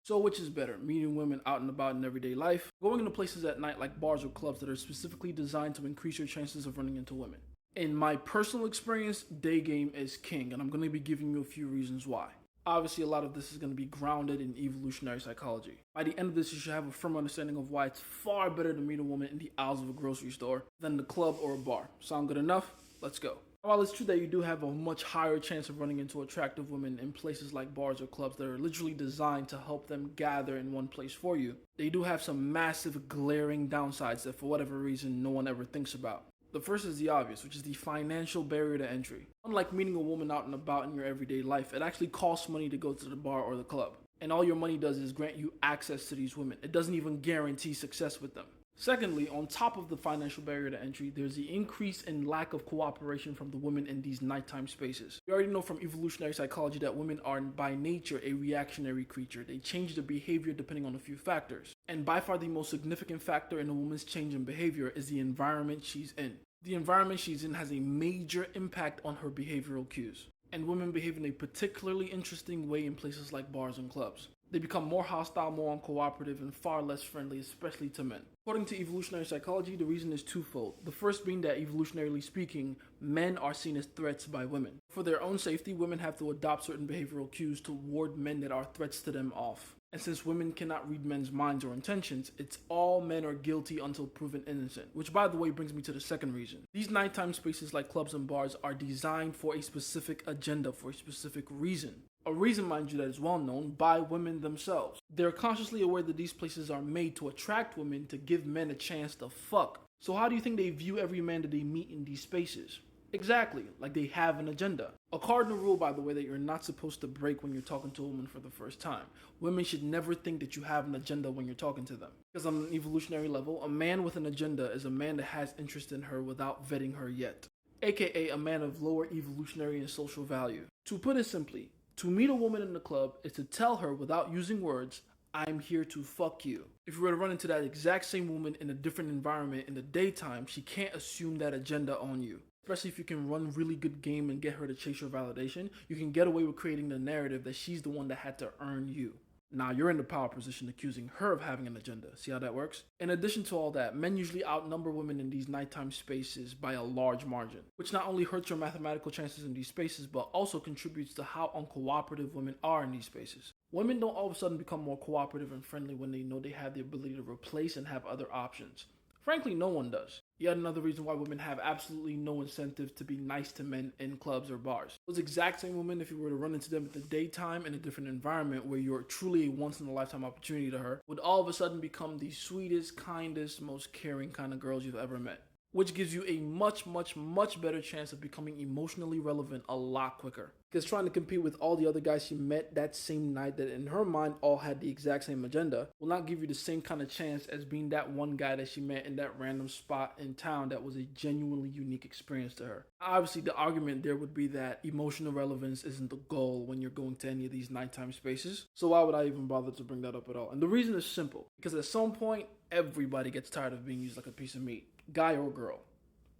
So which is better, meeting women out and about in everyday life, going into places at night like bars or clubs that are specifically designed to increase your chances of running into women? In my personal experience, day game is king, and I'm going to be giving you a few reasons why. Obviously, a lot of this is going to be grounded in evolutionary psychology. By the end of this, you should have a firm understanding of why it's far better to meet a woman in the aisles of a grocery store than the club or a bar. Sound good enough? Let's go. While it's true that you do have a much higher chance of running into attractive women in places like bars or clubs that are literally designed to help them gather in one place for you, they do have some massive glaring downsides that for whatever reason no one ever thinks about. The first is the obvious, which is the financial barrier to entry. Unlike meeting a woman out and about in your everyday life, it actually costs money to go to the bar or the club. And all your money does is grant you access to these women. It doesn't even guarantee success with them. Secondly, on top of the financial barrier to entry, there's the increase in lack of cooperation from the women in these nighttime spaces. We already know from evolutionary psychology that women are by nature a reactionary creature. They change their behavior depending on a few factors. And by far the most significant factor in a woman's change in behavior is the environment she's in. The environment she's in has a major impact on her behavioral cues. And women behave in a particularly interesting way in places like bars and clubs. They become more hostile, more uncooperative, and far less friendly, especially to men. According to evolutionary psychology, the reason is twofold. The first being that, evolutionarily speaking, men are seen as threats by women. For their own safety, women have to adopt certain behavioral cues to ward men that are threats to them off. And since women cannot read men's minds or intentions, it's all men are guilty until proven innocent. Which, by the way, brings me to the second reason. These nighttime spaces like clubs and bars are designed for a specific agenda, for a specific reason. A reason, mind you, that is well known by women themselves. They're consciously aware that these places are made to attract women to give men a chance to fuck. So how do you think they view every man that they meet in these spaces? Exactly, like they have an agenda. A cardinal rule, by the way, that you're not supposed to break when you're talking to a woman for the first time. Women should never think that you have an agenda when you're talking to them. Because on an evolutionary level, a man with an agenda is a man that has interest in her without vetting her yet. AKA a man of lower evolutionary and social value. To put it simply, to meet a woman in the club is to tell her without using words, I'm here to fuck you. If you were to run into that exact same woman in a different environment in the daytime, she can't assume that agenda on you. Especially if you can run really good game and get her to chase your validation, you can get away with creating the narrative that she's the one that had to earn you. Now you're in the power position accusing her of having an agenda. See how that works? In addition to all that, men usually outnumber women in these nighttime spaces by a large margin, which not only hurts your mathematical chances in these spaces, but also contributes to how uncooperative women are in these spaces. Women don't all of a sudden become more cooperative and friendly when they know they have the ability to replace and have other options. Frankly, no one does. Yet another reason why women have absolutely no incentive to be nice to men in clubs or bars. Those exact same women, if you were to run into them at the daytime in a different environment where you're truly a once-in-a-lifetime opportunity to her, would all of a sudden become the sweetest, kindest, most caring kind of girls you've ever met. Which gives you a much better chance of becoming emotionally relevant a lot quicker. Because trying to compete with all the other guys she met that same night that in her mind all had the exact same agenda will not give you the same kind of chance as being that one guy that she met in that random spot in town that was a genuinely unique experience to her. Obviously, the argument there would be that emotional relevance isn't the goal when you're going to any of these nighttime spaces. So why would I even bother to bring that up at all? And the reason is simple. Because at some point, everybody gets tired of being used like a piece of meat. Guy or girl,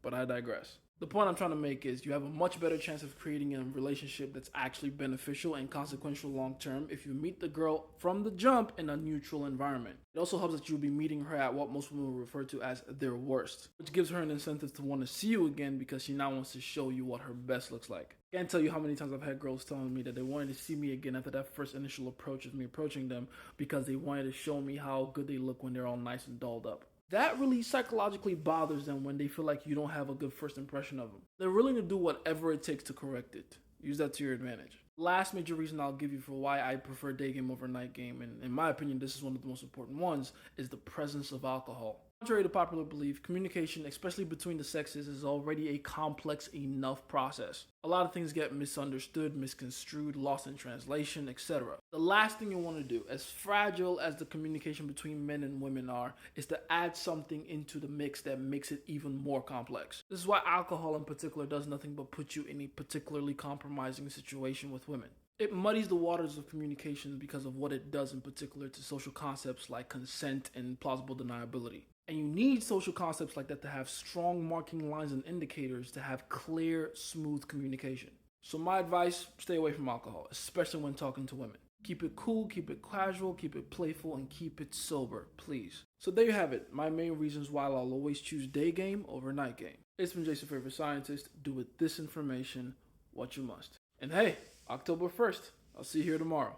but I digress. The point I'm trying to make is you have a much better chance of creating a relationship that's actually beneficial and consequential long term if you meet the girl from the jump in a neutral environment. It also helps that you'll be meeting her at what most women will refer to as their worst, which gives her an incentive to want to see you again because she now wants to show you what her best looks like. Can't tell you how many times I've had girls telling me that they wanted to see me again after that first initial approach of me approaching them because they wanted to show me how good they look when they're all nice and dolled up. That really psychologically bothers them when they feel like you don't have a good first impression of them. They're willing to do whatever it takes to correct it. Use that to your advantage. Last major reason I'll give you for why I prefer day game over night game, and in my opinion this is one of the most important ones, is the presence of alcohol. Contrary to popular belief, communication, especially between the sexes, is already a complex enough process. A lot of things get misunderstood, misconstrued, lost in translation, etc. The last thing you want to do, as fragile as the communication between men and women are, is to add something into the mix that makes it even more complex. This is why alcohol in particular does nothing but put you in a particularly compromising situation with women. It muddies the waters of communication because of what it does in particular to social concepts like consent and plausible deniability. And you need social concepts like that to have strong marking lines and indicators to have clear, smooth communication. So my advice, stay away from alcohol, especially when talking to women. Keep it cool, keep it casual, keep it playful, and keep it sober, please. So there you have it, my main reasons why I'll always choose day game over night game. It's been Jace the Favorite Scientist. Do with this information what you must. And hey, October 1st, I'll see you here tomorrow.